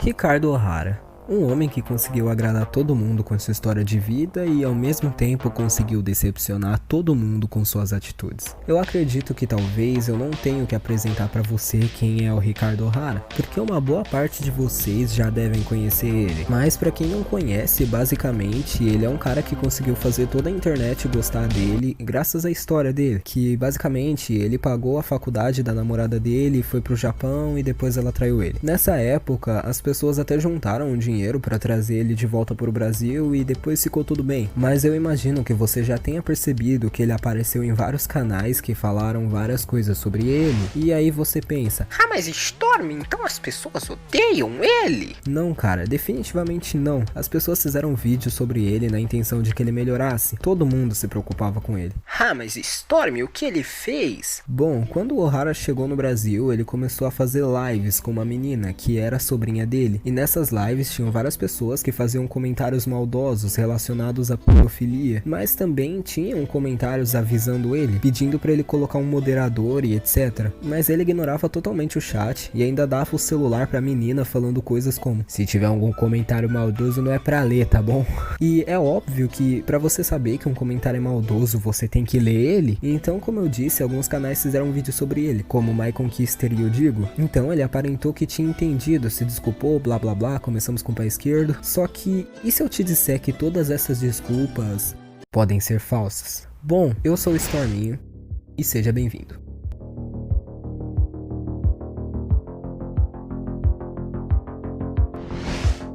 Ricardo O'Hara, um homem que conseguiu agradar todo mundo com sua história de vida e ao mesmo tempo conseguiu decepcionar todo mundo com suas atitudes. Eu acredito que talvez eu não tenha que apresentar pra você quem é o Ricardo O'Hara, porque uma boa parte de vocês já devem conhecer ele. Mas pra quem não conhece, basicamente ele é um cara que conseguiu fazer toda a internet gostar dele graças à história dele, que basicamente ele pagou a faculdade da namorada dele, foi pro Japão e depois ela traiu ele. Nessa época, as pessoas até juntaram um dinheiro para trazer ele de volta pro Brasil e depois ficou tudo bem. Mas eu imagino que você já tenha percebido que ele apareceu em vários canais que falaram várias coisas sobre ele, e aí você pensa: ah, mas Storm, então as pessoas odeiam ele? Não, cara, definitivamente não. As pessoas fizeram vídeos sobre ele na intenção de que ele melhorasse. Todo mundo se preocupava com ele. Ah, mas Storm, o que ele fez? Bom, quando o O'Hara chegou no Brasil, ele começou a fazer lives com uma menina que era sobrinha dele, e nessas lives tinham várias pessoas que faziam comentários maldosos relacionados à pedofilia, mas também tinham comentários avisando ele, pedindo pra ele colocar um moderador e etc. Mas ele ignorava totalmente o chat e ainda dava o celular pra menina falando coisas como: se tiver algum comentário maldoso não é pra ler, tá bom? E é óbvio que pra você saber que um comentário é maldoso, você tem que ler ele. Então, como eu disse, alguns canais fizeram um vídeo sobre ele, como o My Conquister e eu digo. Então ele aparentou que tinha entendido, se desculpou, blá blá blá, começamos com o pé esquerdo. Só que, e se eu te disser que todas essas desculpas podem ser falsas? Bom, eu sou o Storminho e seja bem-vindo.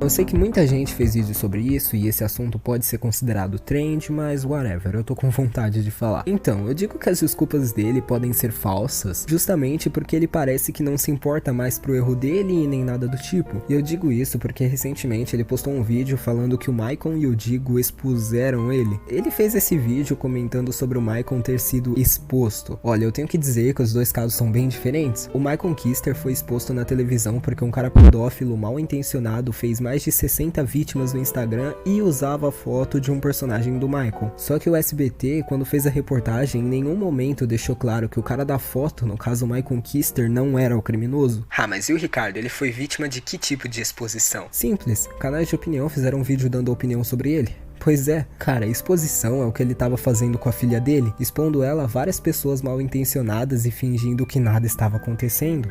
Eu sei que muita gente fez vídeo sobre isso e esse assunto pode ser considerado trend, mas whatever, eu tô com vontade de falar. Então, eu digo que as desculpas dele podem ser falsas justamente porque ele parece que não se importa mais pro erro dele e nem nada do tipo. E eu digo isso porque recentemente ele postou um vídeo falando que o Maicon e o Digo expuseram ele. Ele fez esse vídeo comentando sobre o Maicon ter sido exposto. Olha, eu tenho que dizer que os dois casos são bem diferentes. O My Conquister foi exposto na televisão porque um cara pedófilo mal intencionado fez mais de 60 vítimas no Instagram e usava a foto de um personagem do Michael. Só que o SBT, quando fez a reportagem, em nenhum momento deixou claro que o cara da foto, no caso o My Conquister, não era o criminoso. Ah, mas e o Ricardo, ele foi vítima de que tipo de exposição? Simples, canais de opinião fizeram um vídeo dando opinião sobre ele. Pois é, cara, exposição é o que ele tava fazendo com a filha dele, expondo ela a várias pessoas mal intencionadas e fingindo que nada estava acontecendo.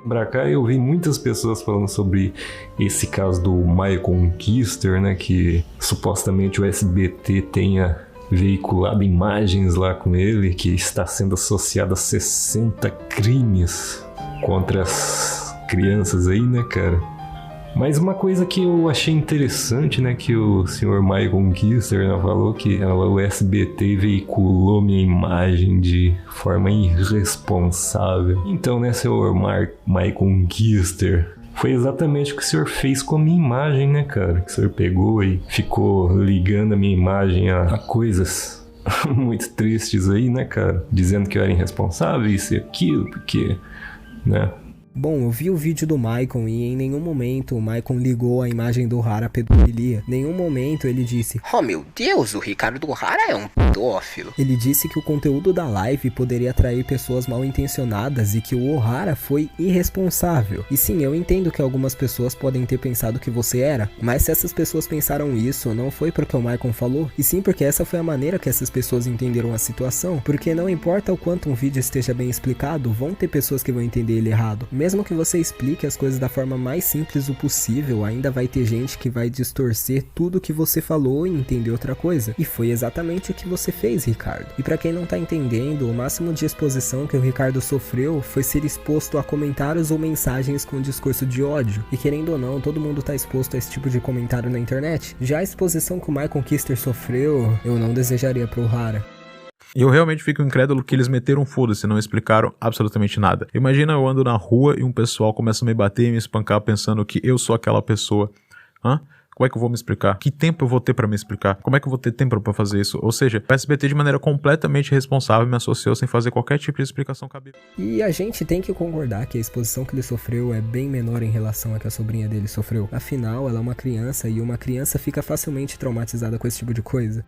Pra cá eu vi muitas pessoas falando sobre esse caso do My Conquister, né, que supostamente o SBT tenha veiculado imagens lá com ele, que está sendo associado a 60 crimes contra as crianças aí, né, cara? Mas uma coisa que eu achei interessante, né, que o senhor My Conquister, né, falou que o SBT veiculou minha imagem de forma irresponsável. Então, né, senhor My Conquister, foi exatamente o que o senhor fez com a minha imagem, né, cara? Que o senhor pegou e ficou ligando a minha imagem a coisas muito tristes aí, né, cara? Dizendo que eu era irresponsável, isso e aquilo, porque, né? Bom, eu vi o vídeo do Maicon e em nenhum momento o Maicon ligou a imagem do O'Hara à pedofilia. Em nenhum momento ele disse: oh meu Deus, o Ricardo O'Hara é um pedófilo. Ele disse que o conteúdo da live poderia atrair pessoas mal intencionadas e que o O'Hara foi irresponsável. E sim, eu entendo que algumas pessoas podem ter pensado que você era, mas se essas pessoas pensaram isso, não foi porque o Maicon falou, e sim porque essa foi a maneira que essas pessoas entenderam a situação. Porque não importa o quanto um vídeo esteja bem explicado, vão ter pessoas que vão entender ele errado. Mesmo que você explique as coisas da forma mais simples o possível, ainda vai ter gente que vai distorcer tudo que você falou e entender outra coisa. E foi exatamente o que você fez, Ricardo. E pra quem não tá entendendo, o máximo de exposição que o Ricardo sofreu foi ser exposto a comentários ou mensagens com discurso de ódio. E querendo ou não, todo mundo tá exposto a esse tipo de comentário na internet. Já a exposição que o My Conquister sofreu, eu não desejaria pro O'Hara. E eu realmente fico incrédulo que eles meteram foda-se e não explicaram absolutamente nada. Imagina eu ando na rua e um pessoal começa a me bater e me espancar pensando que eu sou aquela pessoa. Hã? Como é que eu vou me explicar? Que tempo eu vou ter pra me explicar? Como é que eu vou ter tempo pra fazer isso? Ou seja, o SBT de maneira completamente irresponsável me associou sem fazer qualquer tipo de explicação cabível. E a gente tem que concordar que a exposição que ele sofreu é bem menor em relação à que a sobrinha dele sofreu. Afinal, ela é uma criança e uma criança fica facilmente traumatizada com esse tipo de coisa.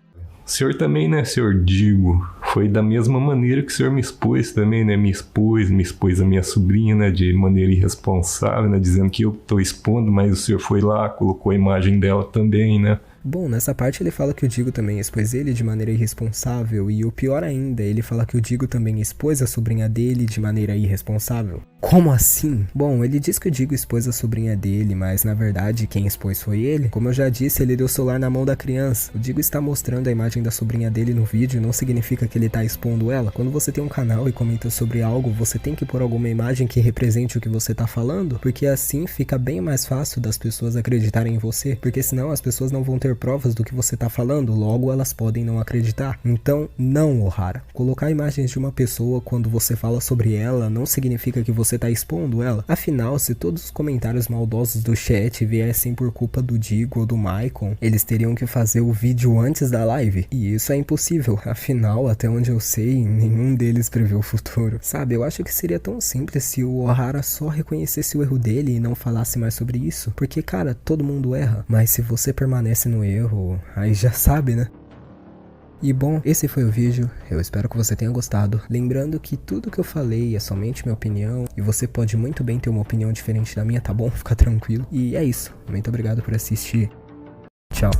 O senhor também, né, senhor Digo? Foi da mesma maneira que o senhor me expôs também, né? Me expôs a minha sobrinha, né? De maneira irresponsável, né? Dizendo que eu tô expondo, mas o senhor foi lá, colocou a imagem dela também, né? Bom, nessa parte ele fala que o Digo também expôs ele de maneira irresponsável, e o pior ainda, ele fala que o Digo também expôs a sobrinha dele de maneira irresponsável. Como assim? Bom, ele diz que o Digo expôs a sobrinha dele, mas na verdade quem expôs foi ele. Como eu já disse, ele deu o celular na mão da criança. O Digo está mostrando a imagem da sobrinha dele no vídeo, não significa que ele está expondo ela. Quando você tem um canal e comenta sobre algo, você tem que pôr alguma imagem que represente o que você está falando, porque assim fica bem mais fácil das pessoas acreditarem em você, porque senão as pessoas não vão ter provas do que você tá falando, logo elas podem não acreditar. Então, não, Ohara. Colocar imagens de uma pessoa quando você fala sobre ela não significa que você tá expondo ela. Afinal, se todos os comentários maldosos do chat viessem por culpa do Digo ou do Maicon, eles teriam que fazer o vídeo antes da live. E isso é impossível. Afinal, até onde eu sei, nenhum deles prevê o futuro. Sabe, eu acho que seria tão simples se o Ohara só reconhecesse o erro dele e não falasse mais sobre isso. Porque, cara, todo mundo erra. Mas se você permanece no erro, aí já sabe, né? E bom, esse foi o vídeo, eu espero que você tenha gostado. Lembrando que tudo que eu falei é somente minha opinião, e você pode muito bem ter uma opinião diferente da minha, tá bom? Fica tranquilo. E é isso, muito obrigado por assistir. Tchau.